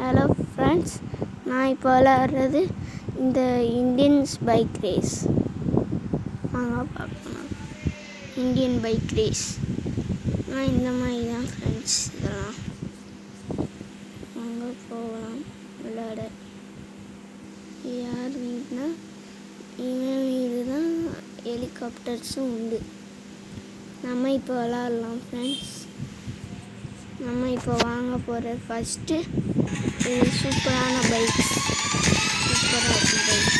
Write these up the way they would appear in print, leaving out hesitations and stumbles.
Hello friends, நான் இப்போ விளையாடுறது இந்த இந்தியன்ஸ் பைக் ரேஸ். வாங்க பார்க்கலாம். இந்தியன் பைக் ரேஸ் இந்த மாதிரி தான் ஃப்ரெண்ட்ஸ். இதெல்லாம் வாங்க போகலாம் விளையாட. யார் வீடுனா இவன் வீடு தான். ஹெலிகாப்டர்ஸும் உண்டு. நம்ம இப்போ விளையாடலாம் ஃப்ரெண்ட்ஸ். நம்ம இப்போ வாங்க போகிற ஃபஸ்ட்டு இது சூப்பரான பைக்ஸ். சூப்பராக இருக்கும் பைக்.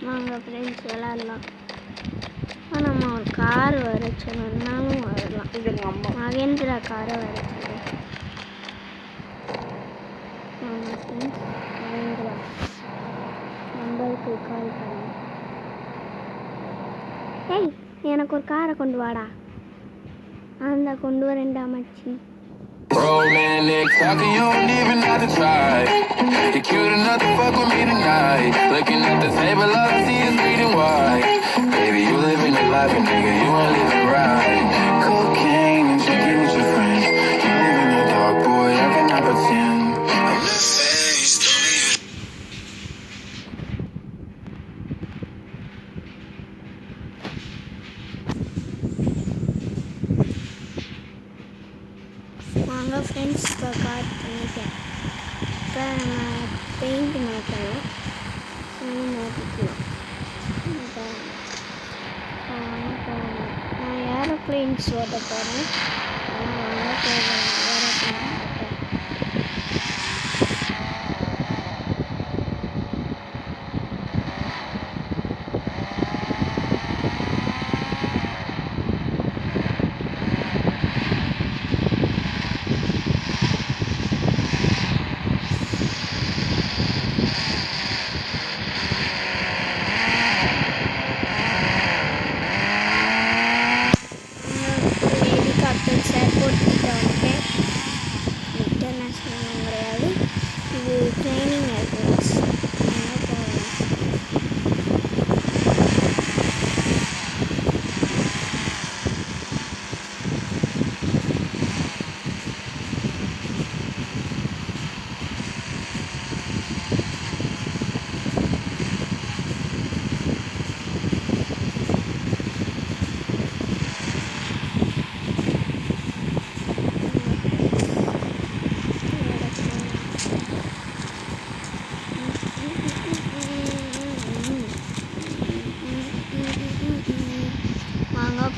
வாங்க ஃப்ரெண்ட்ஸ் விளாட்லாம். நம்ம ஒரு கார் வர சொன்னாலும் வரலாம். மகேந்திரா காரை வர சொல்லு. ஆமாம் ஃப்ரெண்ட்ஸ், மகேந்திரா நம்பருக்கு கால் பண்ணு. ஏய், எனக்கு ஒரு காரை கொண்டு வாடா. அந்த கொண்டு வரேன்டா மச்சி. Romantic talking, you don't even have to try. You're cute enough to fuck with me tonight. Looking at the table, all I see is bleeding white. Baby, you living the life, and nigga, you ain't living right. Cocaine and drinking with your friends. You live in the dark, boy, I cannot pretend. I'm not faced, only you. வாங்க friends, இப்போ car பண்ணிட்டேன். இப்போ நம்ம paint மாற்றலாம். மாற்றிக்கலாம். நான் aeroplanes ஓட்ட போகிறேன். வாங்க போகலாம். ஏரோப்ளைன் ஓட்ட.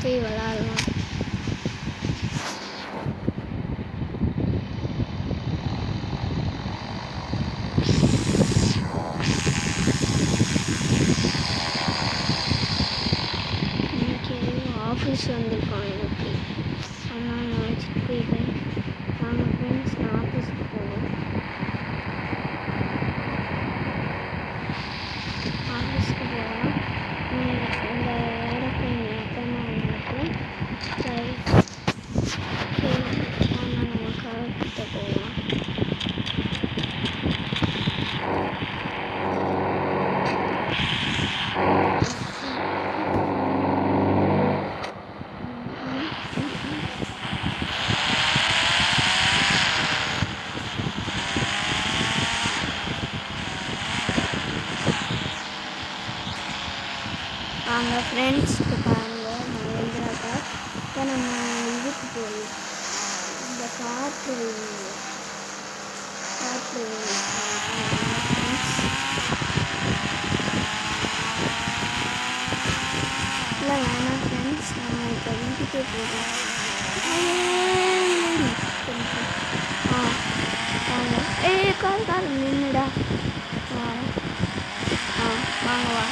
போய் விளாடலாம். இன்னைக்கு ஆஃபீஸ் வந்திருக்கோம் எனக்கு. ஆனால் நான் வச்சுட்டு போயிட்டேன். வாங்க ஃப்ரெண்ட்ஸ், நான் ஆஃபீஸுக்கு போவேன். ஆஃபீஸ்க்கு போகலாம். இந்த ஏரோப்ளைன் மொத்தமாக வந்துட்டு நம்ம கார்கிட்ட போகலாம். வாங்க ஃப்ரெண்ட்ஸ், இப்போ பாருங்கள் மகேந்திரா கார். இப்போ நம்ம இதுக்கு போய் இந்த காற்று இல்லை வேணாம் ஃப்ரெண்ட்ஸ், நம்ம இப்போ வீட்டுக்கே போகலாம். கால் நின்றுடா. வாங்க வா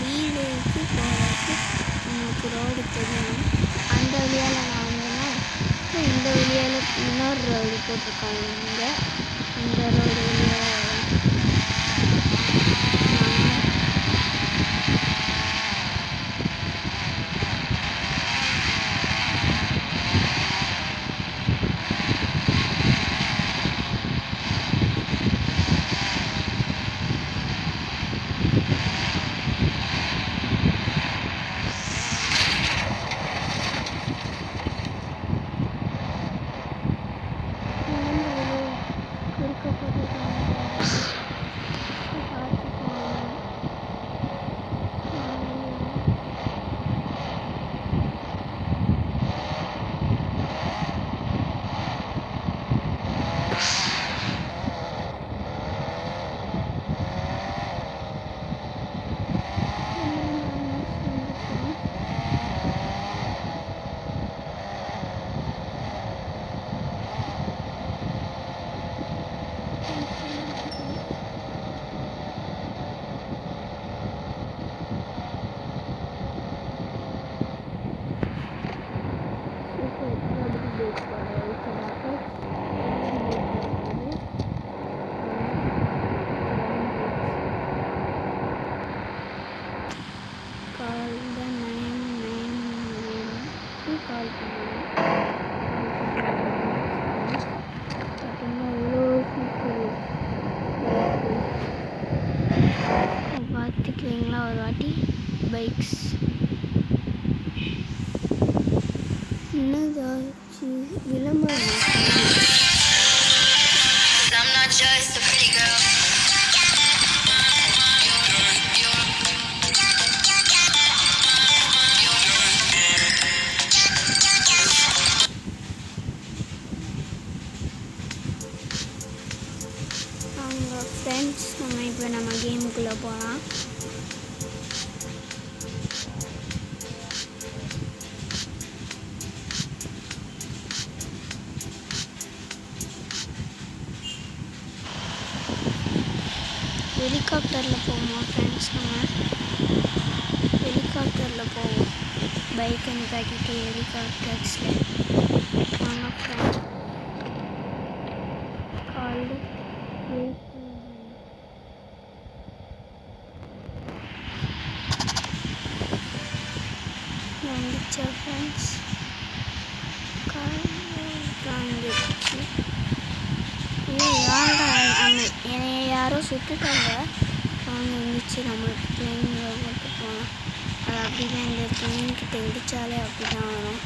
வீடுக்கு போகிறதுக்கு நமக்கு ரோடு தெரியும். அந்த வழியால் நான் வந்தேன்னா இந்த வழியால் இன்னொரு ரோடு போட்டிருக்காங்க. இங்கே அந்த ரோடு வழியாக பார்த்துக்கிறீங்களா ஒரு வாட்டி பைக்ஸ் என்னதாச்சு விளம்பரம். I'm not just a pretty girl. அவங்க ஃப்ரெண்ட்ஸ் இப்போ நம்ம கேமுக்குள்ளே போகலாம். ஹெலிகாப்டரில் போவோமா ஃப்ரெண்ட்ஸ்? நம்ம ஹெலிகாப்டரில் போவோம். பைக்கை நிப்பாட்டிட்டு ஹெலிகாப்டர்ஸில் வாங்க ஃப்ரெண்ட்ஸ். கால்டு வந்துச்சா ஃப்ரெண்ட்ஸ்? வாங்கிடுச்சு. என்னை யாரோ சுட்டுட்டாங்க. அவங்க வந்துச்சு. நம்மளுக்கு பிளெயினில் போட்டு போனோம். அது அப்படி தான் இந்த பிளெயின்கிட்ட இடித்தாலே அப்படி தான் வரும்.